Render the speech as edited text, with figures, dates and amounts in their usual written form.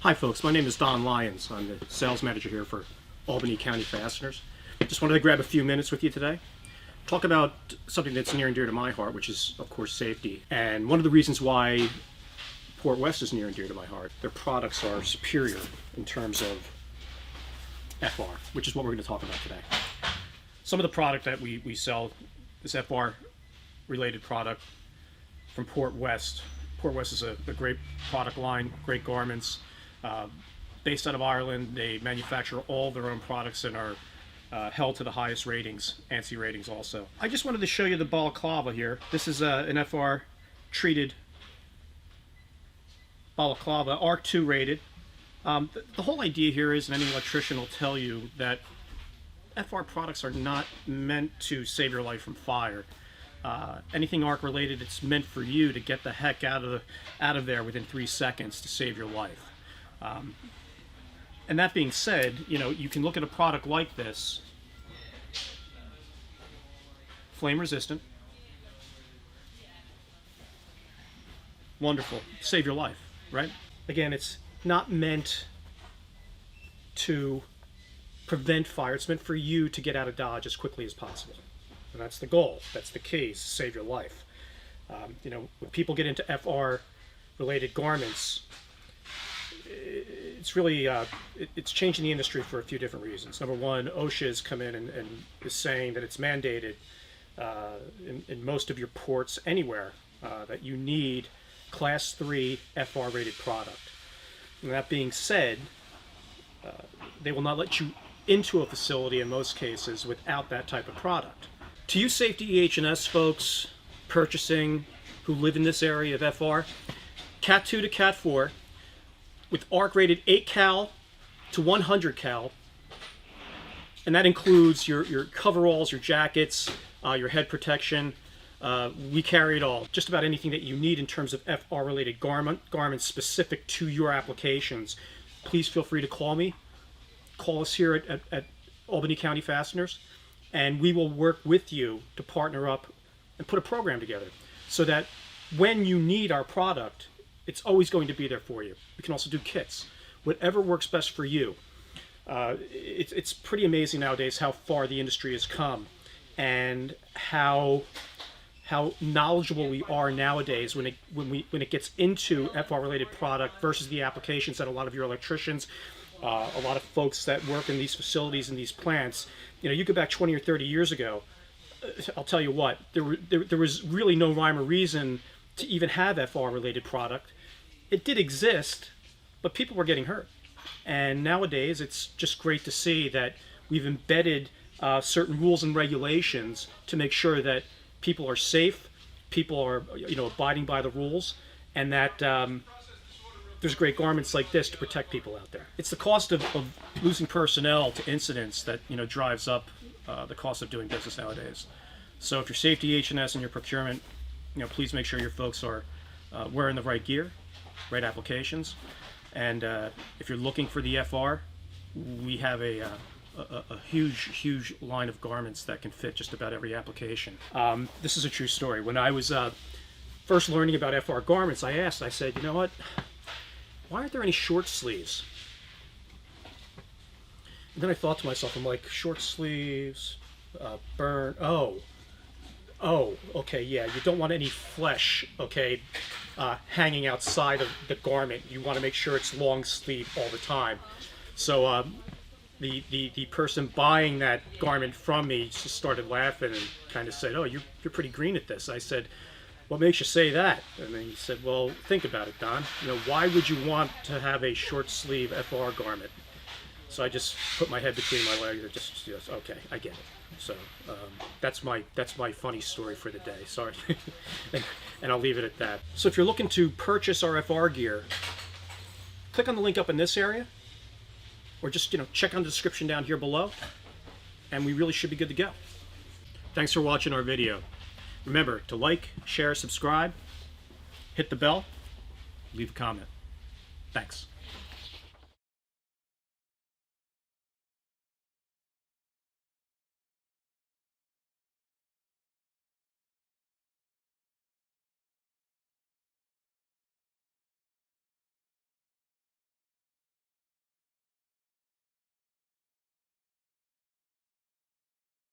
Hi folks, my name is Don Lyons. I'm the sales manager here for Albany County Fasteners. Just wanted to grab a few minutes with you today. Talk about something that's near and dear to my heart, which is of course safety. And one of the reasons why Portwest is near and dear to my heart, their products are superior in terms of FR, which is what we're going to talk about today. Some of the product that we sell is FR related product from Portwest. Portwest is a great product line, great garments. Based out of Ireland, they manufacture all their own products and are held to the highest ratings, ANSI ratings also. I just wanted to show you the balaclava here. This is an FR treated balaclava, R2 rated. The whole idea here is, and any electrician will tell you, that FR products are not meant to save your life from fire. Anything arc related, it's meant for you to get the heck out of there within 3 seconds to save your life. And that being said, you can look at a product like this, flame resistant, wonderful, save your life, right? Again, it's not meant to prevent fire, it's meant for you to get out of Dodge as quickly as possible. And that's the goal, that's the key, is to save your life. When people get into FR related garments, it's really it's changing the industry for a few different reasons. Number one, OSHA has come in and is saying that it's mandated in most of your ports anywhere that you need Class 3 FR rated product. And that being said, they will not let you into a facility in most cases without that type of product. To you safety EH&S folks purchasing who live in this area of FR, Cat 2 to Cat 4, with arc rated 8 cal to 100 cal, and that includes your coveralls, your jackets, your head protection. We carry it all. Just about anything that you need in terms of FR related garments specific to your applications. Please feel free to call me. Call us here at Albany County Fasteners, and we will work with you to partner up and put a program together so that when you need our product, it's always going to be there for you. We can also do kits. Whatever works best for you. It's pretty amazing nowadays how far the industry has come and how knowledgeable we are nowadays when it gets into FR related product versus the applications that a lot of your electricians, a lot of folks that work in these facilities and these plants, you go back 20 or 30 years ago, I'll tell you what, there was really no rhyme or reason to even have FR related product. It did exist, but people were getting hurt. And nowadays, it's just great to see that we've embedded certain rules and regulations to make sure that people are safe, people are abiding by the rules, and that there's great garments like this to protect people out there. It's the cost of losing personnel to incidents that drives up the cost of doing business nowadays. So if you're safety H&S and your procurement, please make sure your folks are wearing the right gear, right applications, and if you're looking for the FR, we have a huge line of garments that can fit just about every application. This is a true story. When I was first learning about FR garments, I said, you know what, why aren't there any short sleeves? And then I thought to myself, I'm like, short sleeves, burn, oh, okay, yeah, you don't want any flesh, okay, hanging outside of the garment. You want to make sure it's long sleeve all the time. So the person buying that garment from me just started laughing and kind of said, oh, you're pretty green at this. I said, what makes you say that? And then he said, well, think about it, Don. Why would you want to have a short sleeve FR garment? So I just put my head between my legs and just okay, I get it. So that's my funny story for the day. Sorry, and I'll leave it at that. So if you're looking to purchase our FR gear, click on the link up in this area, or just check on the description down here below, and we really should be good to go. Thanks for watching our video. Remember to like, share, subscribe, hit the bell, leave a comment. Thanks.